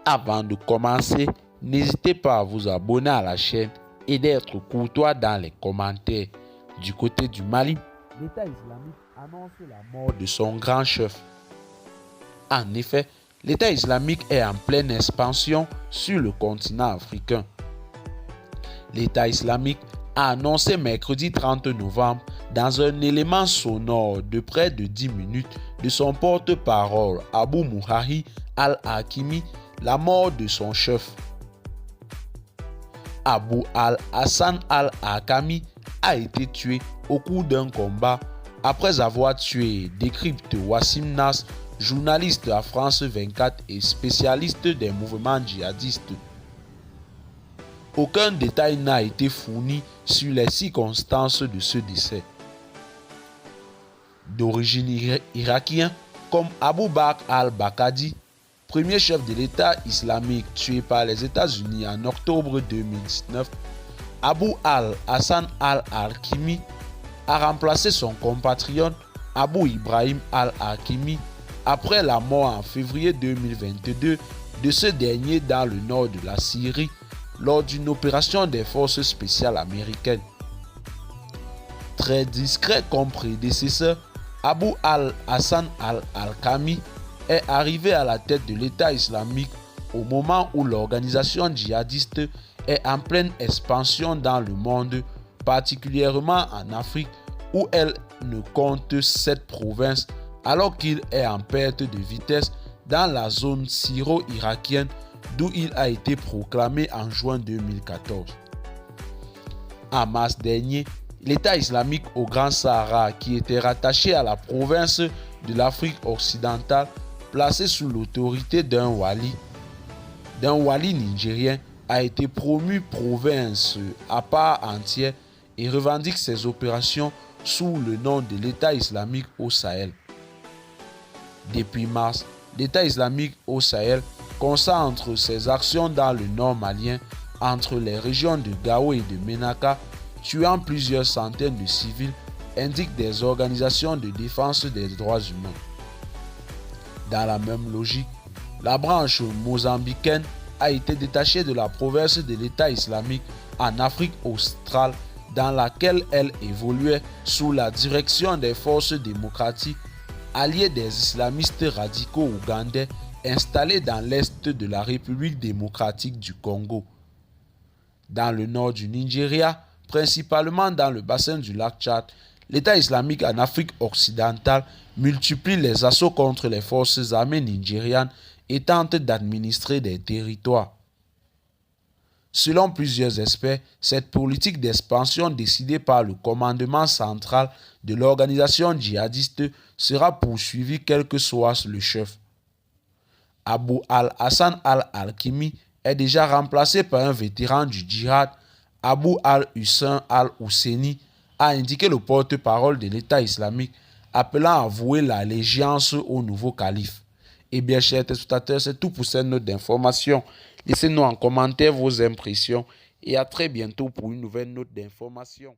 Avant de commencer, n'hésitez pas à vous abonner à la chaîne et d'être courtois dans les commentaires. Du côté du Mali, l'État islamique annonce la mort de son grand chef. En effet, l'État islamique est en pleine expansion sur le continent africain. L'État islamique a annoncé mercredi 30 novembre dans un élément sonore de près de 10 minutes de son porte-parole Abu Muhahi al-Hakimi la mort de son chef. Abu al-Hassan al-Hakami a été tué au cours d'un combat après avoir tué, décrypte Wassim Nas, journaliste à France 24 et spécialiste des mouvements djihadistes. Aucun détail n'a été fourni sur les circonstances de ce décès. D'origine irakienne, comme Abu Bakr al-Baghdadi, premier chef de l'État islamique tué par les États-Unis en octobre 2019, Abu al-Hassan al-Hakimi a remplacé son compatriote Abu Ibrahim al-Hakimi après la mort en février 2022 de ce dernier dans le nord de la Syrie lors d'une opération des forces spéciales américaines. Très discret comme prédécesseur, Abu al-Hassan al-Hakami est arrivé à la tête de l'État islamique au moment où l'organisation djihadiste est en pleine expansion dans le monde, particulièrement en Afrique où elle ne compte 7 provinces, alors qu'il est en perte de vitesse dans la zone syro-irakienne d'où il a été proclamé en juin 2014. En mars dernier, l'État islamique au Grand Sahara, qui était rattaché à la province de l'Afrique occidentale, placé sous l'autorité d'un wali nigérien, a été promu province à part entière et revendique ses opérations sous le nom de l'État islamique au Sahel. Depuis mars, l'État islamique au Sahel concentre ses actions dans le nord malien entre les régions de Gao et de Ménaka, tuant plusieurs centaines de civils, indiquent des organisations de défense des droits humains. Dans la même logique, la branche mozambicaine a été détachée de la province de l'État islamique en Afrique australe dans laquelle elle évoluait sous la direction des forces démocratiques alliées des islamistes radicaux ougandais installés dans l'est de la République démocratique du Congo. Dans le nord du Nigeria, principalement dans le bassin du lac Tchad, l'État islamique en Afrique occidentale multiplie les assauts contre les forces armées nigérianes et tente d'administrer des territoires. Selon plusieurs experts, cette politique d'expansion décidée par le commandement central de l'organisation djihadiste sera poursuivie quel que soit le chef. Abu al-Hassan al-Hakimi est déjà remplacé par un vétéran du djihad, Abu al-Hussein al-Husseini, a indiqué le porte-parole de l'État islamique, appelant à vouer l'allégeance au nouveau calife. Eh bien, chers téléspectateurs, c'est tout pour cette note d'information. Laissez-nous en commentaire vos impressions et à très bientôt pour une nouvelle note d'information.